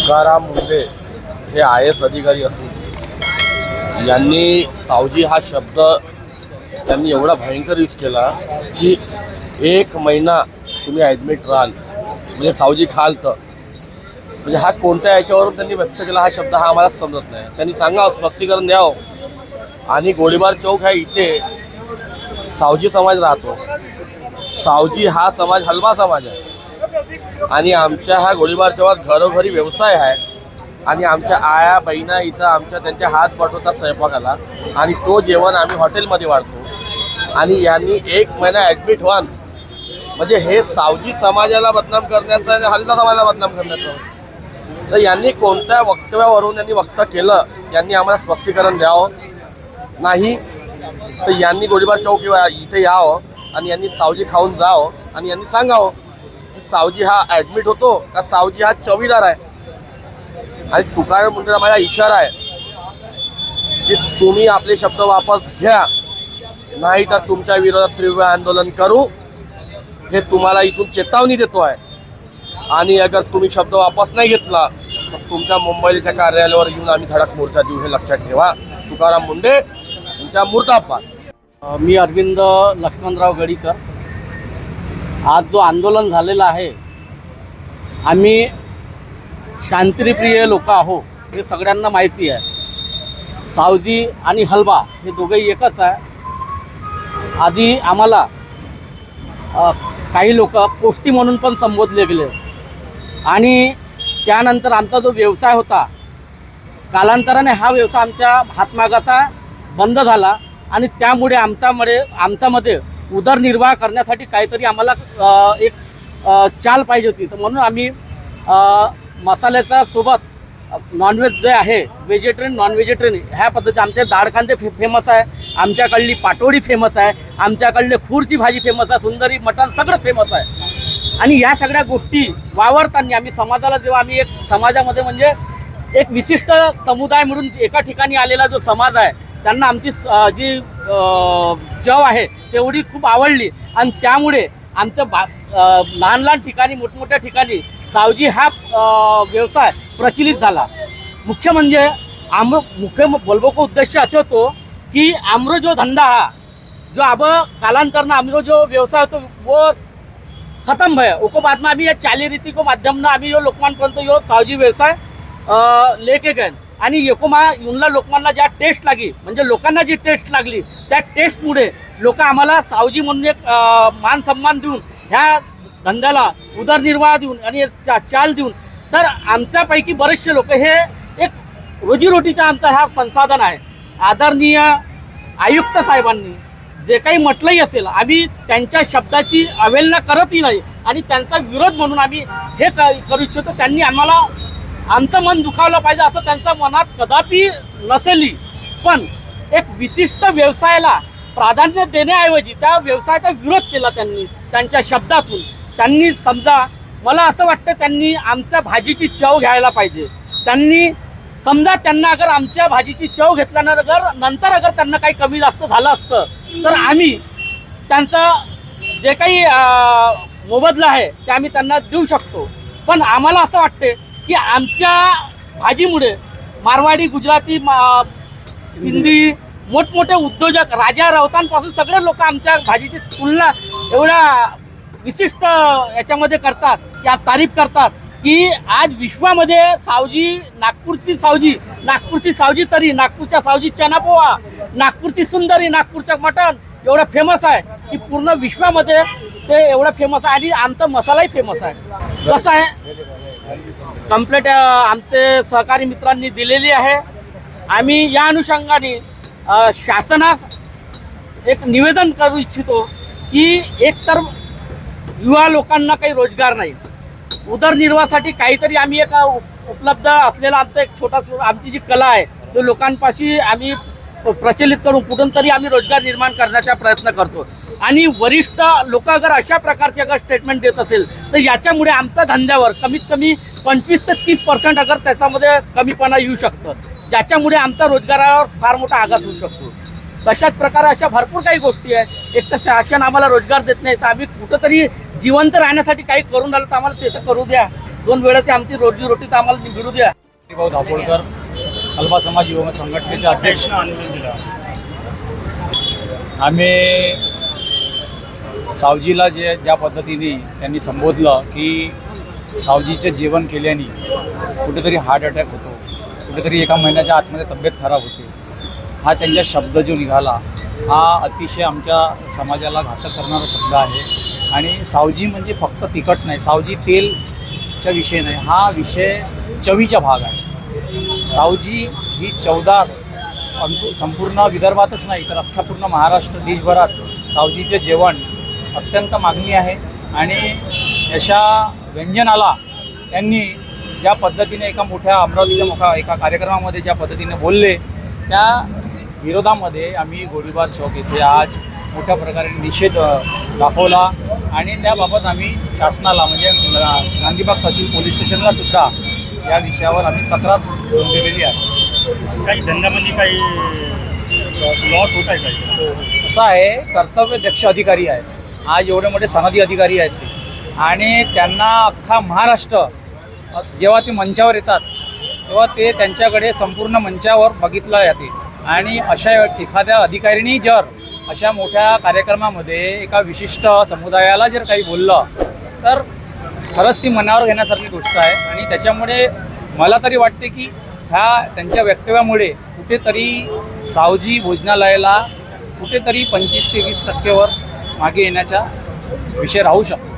तुकाराम मुंडे हे IAS अधिकारी असून यांनी सावजी हा शब्द त्यांनी एवढा भयंकर यूज केला की 1 महिना तुम्ही ॲडमिट राहाल म्हणजे सावजी खाल तर म्हणजे हा कोणत्या याच्यावरून त्यांनी व्यक्त केला हा शब्द हा आम्हाला समजत नाही. त्यांनी सांगावं, स्पष्टीकरण द्यावं. आणि गोळीबार चौक ह्या इथे सावजी समाज राहतो. सावजी हा समाज हलवा समाज आहे आणि आमच्या ह्या गोळीबार चौकात घरोघरी व्यवसाय आहे आणि आमच्या आया बहिणा इथं आमच्या त्यांच्या हात पाठवतात स्वयंपाकाला आणि तो जेवण आम्ही हॉटेलमध्ये वाढतो. आणि यांनी 1 महिना ॲडमिट व्हान म्हणजे हे सावजी समाजाला बदनाम करण्याचं आणि हलवा समाजाला बदनाम करण्याचं. तर यांनी कोणत्या वक्तव्यावरून यांनी वक्तव्य केलं यांनी आम्हाला स्पष्टीकरण द्यावं. नाही तर यांनी गोळीबार चौक इथे यावं आणि यांनी सावजी खाऊन जावं आणि यांनी सांगावं की सावजी हा ॲडमिट होतो का सावजी हा चवीदार आहे. आणि तुकाराम मुंडेला माझा इशारा आहे की तुम्ही आपले शब्द वापस घ्या, नाही तर तुमच्या विरोधात तीव्र आंदोलन करू हे तुम्हाला इथून चेतावणी देतो आहे. आणि अगर तुम्ही शब्द वापस नाही घेतला तर तुमच्या मुंबईच्या कार्यालयावर येऊन आम्ही धडक मोर्चा देऊ हे लक्षात ठेवा. तुकाराम मुंडे यांच्या मुर्दाबाद. मी अरविंद लक्ष्मणराव गडीकर. आज जो आंदोलन झालेला आहे, आम्ही शांतिप्रिय लोक आहो हे सगळ्यांना माहिती आहे. सावजी आणि हलवा हे दोघंही एकच आहे. आधी आम्हाला काही लोक कोष्टी म्हणून पण संबोधले गेले आणि त्यानंतर आमचा जो व्यवसाय होता कालांतराने हा व्यवसाय आमच्या हातमागाचा बंद झाला आणि त्यामुळे आमच्यामध्ये उदरनिर्वाह करण्यासाठी काहीतरी आम्हाला एक चाल पाहिजे होती. तर म्हणून आम्ही मसाल्याच्या सोबत नॉनव्हेज जे आहे, व्हेजिटेरियन नॉन व्हेजिटेरियन ह्या पद्धती आमचे दाळकांदे फेमस आहे, आमच्याकडली पाटोडी फेमस आहे, आमच्याकडले खूरची भाजी फेमस आहे, सुंदरी मटण सगळं फेमस आहे. आणि या सगळ्या गोष्टी वावरताना आम्ही समाजाला जेव्हा आम्ही एक समाजामध्ये म्हणजे एक विशिष्ट समुदाय म्हणून एका ठिकाणी आलेला जो समाज आहे त्यांना आमची जी चव आहे तेवढी खूप आवडली आणि त्यामुळे आमचं लहान लहान ठिकाणी मोठमोठ्या ठिकाणी सावजी हा व्यवसाय प्रचलित झाला. मुख्य म्हणजे मुख्य बोलबो को उद्देश्य असे होतो की आमरो जो धंदा हा जो अब कालांतर आमरो जो व्यवसाय होतो वो खत्म भय उसको बाद में अभी ये चाली रीति को माध्यम ना अभी यो लोकमानपर्यंत यो सावजी व्यवसाय लेके गए आणि एकोमा युनला लोकमानला ज्या टेस्ट लागली म्हणजे लोकांना जी टेस्ट लागली त्या टेस्टमुळे लोक आम्हाला सावजी म्हणून एक मान सन्मान देऊन ह्या धंद्याला उदरनिर्वाह देऊन आणि चाल देऊन तर आमच्यापैकी बरेचसे लोक हे एक रोजीरोटीचा आमचा हा संसाधन आहे. आदरणीय आयुक्त साहेबांनी जे काही म्हटलंही असेल आम्ही त्यांच्या शब्दाची अवहेलना करतही नाही आणि त्यांचा विरोध म्हणून आम्ही हे करू इच्छितो. त्यांनी आम्हाला आमचं मन दुखावलं पाहिजे असं त्यांच्या मनात कदापि नसेली, पण एक विशिष्ट व्यवसायाला प्राधान्य देण्याऐवजी त्या व्यवसायाचा विरोध केला त्यांनी त्यांच्या शब्दातून. त्यांनी समजा मला असं वाटतं त्यांनी आमच्या भाजीची चव घ्यायला पाहिजे. त्यांनी समजा त्यांना अगर आमच्या भाजीची चव घेतल्यानंतर अगर त्यांना काही कमी जास्त झालं असतं तर आम्ही त्यांचं जे काही मोबदला आहे ते आम्ही त्यांना देऊ शकतो. पण आम्हाला असं वाटते की आमच्या भाजीमुळे मारवाडी, गुजराती, सिंधी मोठमोठे उद्योजक राजा राऊतांपासून सगळे लोक आमच्या भाजीची तुलना एवढ्या विशिष्ट याच्यामध्ये करतात की तारीफ करतात की आज विश्वामध्ये सावजी, नागपूरची सावजी तरी, नागपूरच्या सावजी चना पोहा, नागपूरची सुंदरी, नागपूरचं मटण एवढं फेमस आहे की पूर्ण विश्वामध्ये ते एवढं फेमस आहे आणि आमचा मसालाही फेमस आहे. कसं आहे कंप्लेंट आमचे सहकारी मित्रांनी दिलेली आहे. आम्ही या अनुषंगाने शासनास एक निवेदन करू इच्छितो की एकतर युवा लोकांना काही रोजगार नाही, उदरनिर्वाहासाठी काहीतरी आम्ही एक उपलब्ध असलेला आमचा एक छोटा आमची जी कला आहे तो लोकांपाशी आम्ही प्रचलित करून कुठून तरी आम्ही रोजगार निर्माण करण्याचा प्रयत्न करतो. आणि वरिष्ठ लोक अगर अशा प्रकारचे अगर स्टेटमेंट देत असेल तर याच्यामुळे आमच्या धंद्यावर कमीत कमी 25 ते 30% अगर त्याच्यामध्ये कमीपणा येऊ शकतं, ज्याच्यामुळे आमचा रोजगारावर फार मोठा आघात होऊ शकतो. तशाच प्रकारे अशा भरपूर काही गोष्टी आहेत. एक तर शासन आम्हाला रोजगार देत नाही तर आम्ही कुठंतरी जिवंत राहण्यासाठी काही करून राहिलं तर आम्हाला ते तर करू द्या. 2 वेळाची आमची रोजीरोटी तर आम्हाला मिळू द्या. भाऊ धापोळकर अल्पा समाज युवक संघटनेचे अध्यक्ष. आम्ही सावजीला ज्या पद्धतीने त्यांनी संबोधलं की सावजीचं जेवण केल्याने कुठेतरी हार्ट अटॅक होतो, कुठेतरी एका महिन्याच्या आतमध्ये तब्येत खराब होते, हा त्यांचा शब्द जो निघाला हा अतिशय आमच्या समाजाला घातक करणारा शब्द आहे. आणि सावजी म्हणजे फक्त तिखट नाही, सावजी तेलचा विषय नाही, हा विषय चवीचा भाग आहे. सावजी ही चवदार संपूर्ण विदर्भातच नाही तर अख्ख्या पूर्ण महाराष्ट्र देशभरात सावजीचे जेवण अत्यंत मागणी आहे. आणि अशा व्यंजनाला त्यांनी ज्या पद्धतीने अमरावतीच्या एका कार्यक्रमामध्ये ज्या पद्धतीने बोलले त्या विरोधामध्ये आम्ही गोळीबार चौक येथे आज मोठ्या प्रकारे निषेध दाखवला. आणि त्याबाबत आम्ही शासनाला म्हणजे गांधीबाग तहसील पोलीस स्टेशनला सुद्धा या विषयावर आम्ही तक्रार नोंदवलेली आहे. काही धंद्यामध्ये काही लॉस होत आहे काही? असं आहे, कर्तव्यदक्ष अधिकारी आहेत, आज एवढे मोठे सनदी अधिकारी आहेत ते, आणि त्यांना अख्खा महाराष्ट्र जेव्हा ते मंचावर येतात तेव्हा ते त्यांच्याकडे संपूर्ण मंचावर बघितलं जाते. आणि अशा एखाद्या अधिकाऱ्यांनी जर अशा मोठ्या कार्यक्रमामध्ये एका विशिष्ट समुदायाला जर काही बोललं तर खरंच ती मनावर घेण्यासारखी गोष्ट आहे. आणि त्याच्यामुळे मला तरी वाटते की ह्या त्यांच्या वक्तव्यामुळे कुठेतरी सावजी भोजनालयाला कुठेतरी 25 ते 20% मागे येण्याचा विषय राहू शकतो.